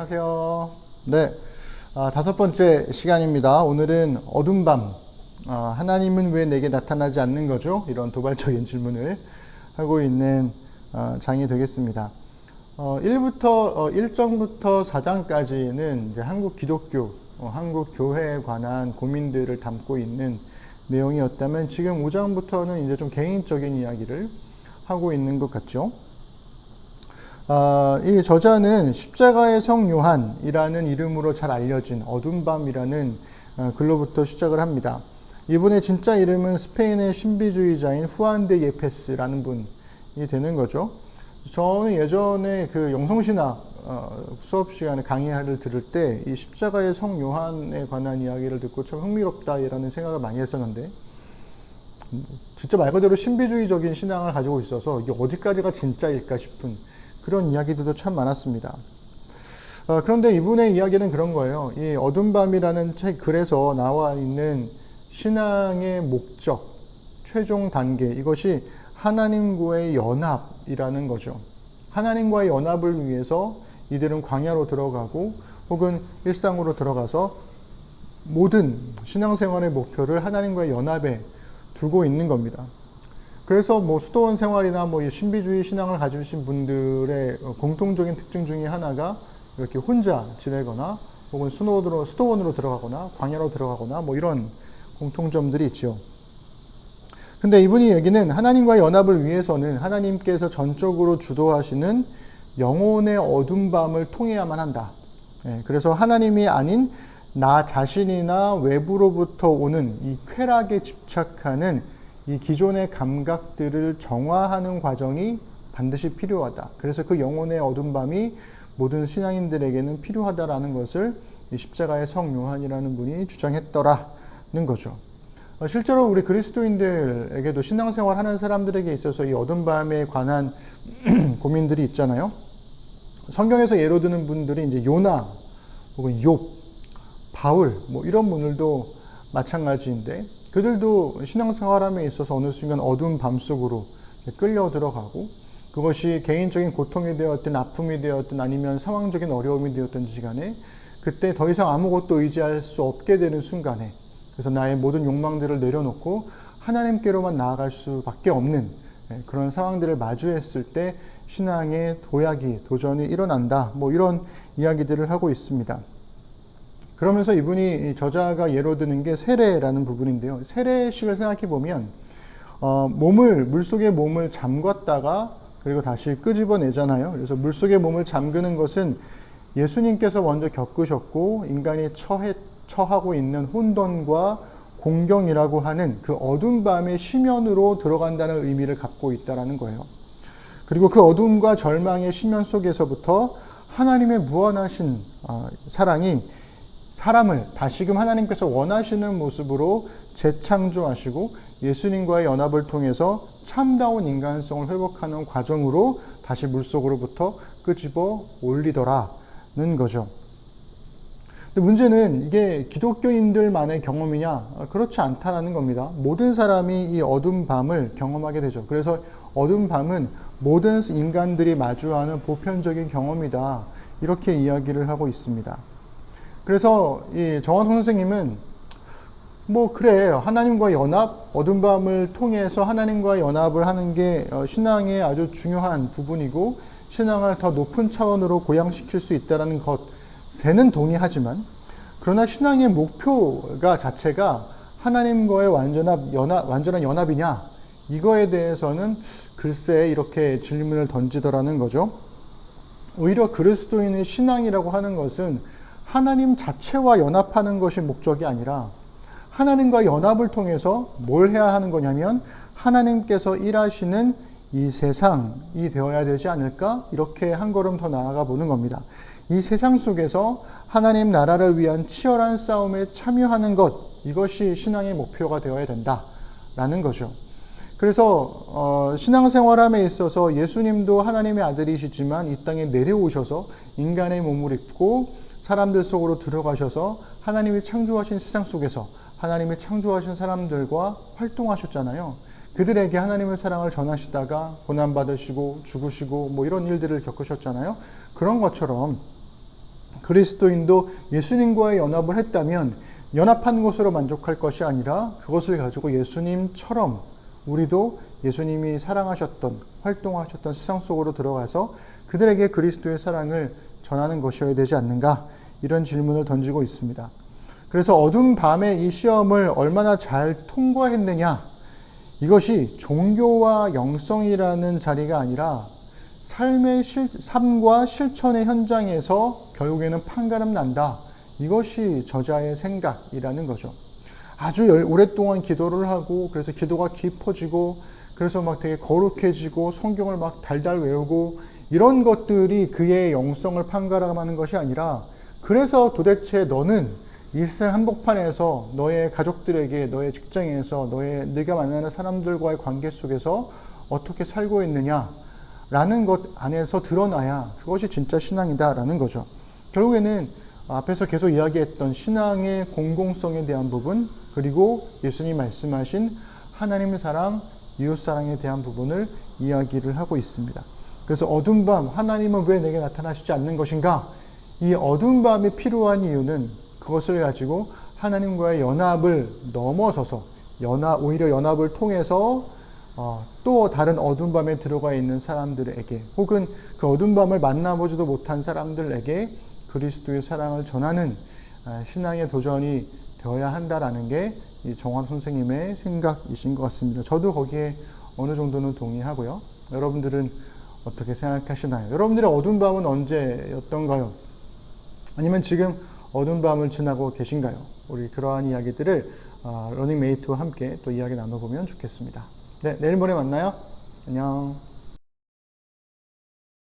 안녕하세요. 네, 다섯 번째 시간입니다. 오늘은 어둠 밤, 하나님은 왜 내게 나타나지 않는 거죠? 이런 도발적인 질문을 하고 있는 장이 되겠습니다. 1장부터 4장까지는 이제 한국 기독교, 한국 교회에 관한 고민들을 담고 있는 내용이었다면 지금 5장부터는 이제 좀 개인적인 이야기를 하고 있는 것 같죠. 이 저자는 십자가의 성 요한이라는 이름으로 잘 알려진 어둠 밤이라는 글로부터 시작을 합니다. 이분의 진짜 이름은 스페인의 신비주의자인 후안 데 예페스라는 분이 되는 거죠. 저는 예전에 그 영성신학 수업 시간에 강의를 들을 때 이 십자가의 성 요한에 관한 이야기를 듣고 참 흥미롭다라는 생각을 많이 했었는데, 진짜 말 그대로 신비주의적인 신앙을 가지고 있어서 이게 어디까지가 진짜일까 싶은 그런 이야기들도 참 많았습니다. 그런데 이분의 이야기는 그런 거예요. 이 어둠 밤이라는 책 글에서 나와 있는 신앙의 목적, 최종 단계, 이것이 하나님과의 연합이라는 거죠. 하나님과의 연합을 위해서 이들은 광야로 들어가고 혹은 일상으로 들어가서 모든 신앙생활의 목표를 하나님과의 연합에 두고 있는 겁니다. 그래서 수도원 생활이나 신비주의 신앙을 가지신 분들의 공통적인 특징 중에 하나가 이렇게 혼자 지내거나 혹은 수도원으로 들어가거나 광야로 들어가거나 이런 공통점들이 있죠. 근데 이분이 얘기는 하나님과의 연합을 위해서는 하나님께서 전적으로 주도하시는 영혼의 어둠 밤을 통해야만 한다. 그래서 하나님이 아닌 나 자신이나 외부로부터 오는 이 쾌락에 집착하는 이 기존의 감각들을 정화하는 과정이 반드시 필요하다. 그래서 그 영혼의 어둠 밤이 모든 신앙인들에게는 필요하다라는 것을 이 십자가의 성 요한이라는 분이 주장했더라는 거죠. 실제로 우리 그리스도인들에게도 신앙생활 하는 사람들에게 있어서 이 어둠 밤에 관한 고민들이 있잖아요. 성경에서 예로 드는 분들이 이제 요나 혹은 욥, 바울 이런 분들도 마찬가지인데, 그들도 신앙생활함에 있어서 어느 순간 어두운 밤 속으로 끌려 들어가고, 그것이 개인적인 고통이 되었든 아픔이 되었든 아니면 상황적인 어려움이 되었든지 간에 그때 더 이상 아무것도 의지할 수 없게 되는 순간에, 그래서 나의 모든 욕망들을 내려놓고 하나님께로만 나아갈 수밖에 없는 그런 상황들을 마주했을 때 신앙의 도전이 일어난다. 이런 이야기들을 하고 있습니다. 그러면서 이분이 저자가 예로 드는 게 세례라는 부분인데요. 세례식을 생각해 보면 물속에 몸을 잠갔다가 그리고 다시 끄집어내잖아요. 그래서 물속에 몸을 잠그는 것은 예수님께서 먼저 겪으셨고 인간이 처하고 있는 혼돈과 공경이라고 하는 그 어두운 밤의 심연으로 들어간다는 의미를 갖고 있다는 거예요. 그리고 그 어둠과 절망의 심연 속에서부터 하나님의 무한하신 사랑이 사람을 다시금 하나님께서 원하시는 모습으로 재창조하시고 예수님과의 연합을 통해서 참다운 인간성을 회복하는 과정으로 다시 물속으로부터 끄집어 올리더라는 거죠. 근데 문제는 이게 기독교인들만의 경험이냐? 그렇지 않다는 겁니다. 모든 사람이 이 어두운 밤을 경험하게 되죠. 그래서 어두운 밤은 모든 인간들이 마주하는 보편적인 경험이다. 이렇게 이야기를 하고 있습니다. 그래서 이 정원성 선생님은 그래, 하나님과의 연합, 어두운 밤을 통해서 하나님과의 연합을 하는 게 신앙의 아주 중요한 부분이고 신앙을 더 높은 차원으로 고양시킬 수 있다는 것에는 동의하지만, 그러나 신앙의 목표가 자체가 하나님과의 완전한 연합이냐, 이거에 대해서는 글쎄 이렇게 질문을 던지더라는 거죠. 오히려 그리스도인의 신앙이라고 하는 것은 하나님 자체와 연합하는 것이 목적이 아니라 하나님과 연합을 통해서 뭘 해야 하는 거냐면 하나님께서 일하시는 이 세상이 되어야 되지 않을까? 이렇게 한 걸음 더 나아가 보는 겁니다. 이 세상 속에서 하나님 나라를 위한 치열한 싸움에 참여하는 것, 이것이 신앙의 목표가 되어야 된다라는 거죠. 그래서 신앙생활함에 있어서 예수님도 하나님의 아들이시지만 이 땅에 내려오셔서 인간의 몸을 입고 사람들 속으로 들어가셔서 하나님이 창조하신 세상 속에서 하나님이 창조하신 사람들과 활동하셨잖아요. 그들에게 하나님의 사랑을 전하시다가 고난받으시고 죽으시고 이런 일들을 겪으셨잖아요. 그런 것처럼 그리스도인도 예수님과의 연합을 했다면 연합한 것으로 만족할 것이 아니라 그것을 가지고 예수님처럼 우리도 예수님이 사랑하셨던, 활동하셨던 세상 속으로 들어가서 그들에게 그리스도의 사랑을 전하는 것이어야 되지 않는가, 이런 질문을 던지고 있습니다. 그래서 어두운 밤의 이 시험을 얼마나 잘 통과했느냐, 이것이 종교와 영성이라는 자리가 아니라 삶과 실천의 현장에서 결국에는 판가름 난다. 이것이 저자의 생각이라는 거죠. 아주 오랫동안 기도를 하고, 그래서 기도가 깊어지고, 그래서 막 되게 거룩해지고, 성경을 막 달달 외우고, 이런 것들이 그의 영성을 판가름하는 것이 아니라, 그래서 도대체 너는 일생 한복판에서 너의 가족들에게, 너의 직장에서, 네가 만나는 사람들과의 관계 속에서 어떻게 살고 있느냐 라는 것 안에서 드러나야 그것이 진짜 신앙이다라는 거죠. 결국에는 앞에서 계속 이야기했던 신앙의 공공성에 대한 부분, 그리고 예수님이 말씀하신 하나님의 사랑, 이웃사랑에 대한 부분을 이야기를 하고 있습니다. 그래서 어두운 밤, 하나님은 왜 내게 나타나시지 않는 것인가? 이 어두운 밤이 필요한 이유는 그것을 가지고 하나님과의 연합을 넘어서서 오히려 연합을 통해서 또 다른 어두운 밤에 들어가 있는 사람들에게, 혹은 그 어두운 밤을 만나보지도 못한 사람들에게 그리스도의 사랑을 전하는 신앙의 도전이 되어야 한다라는 게 이 정환 선생님의 생각이신 것 같습니다. 저도 거기에 어느 정도는 동의하고요. 여러분들은 어떻게 생각하시나요? 여러분들의 어두운 밤은 언제였던가요? 아니면 지금 어두운 밤을 지나고 계신가요? 우리 그러한 이야기들을 러닝메이트와 함께 또 이야기 나눠보면 좋겠습니다. 네, 내일 모레 만나요. 안녕.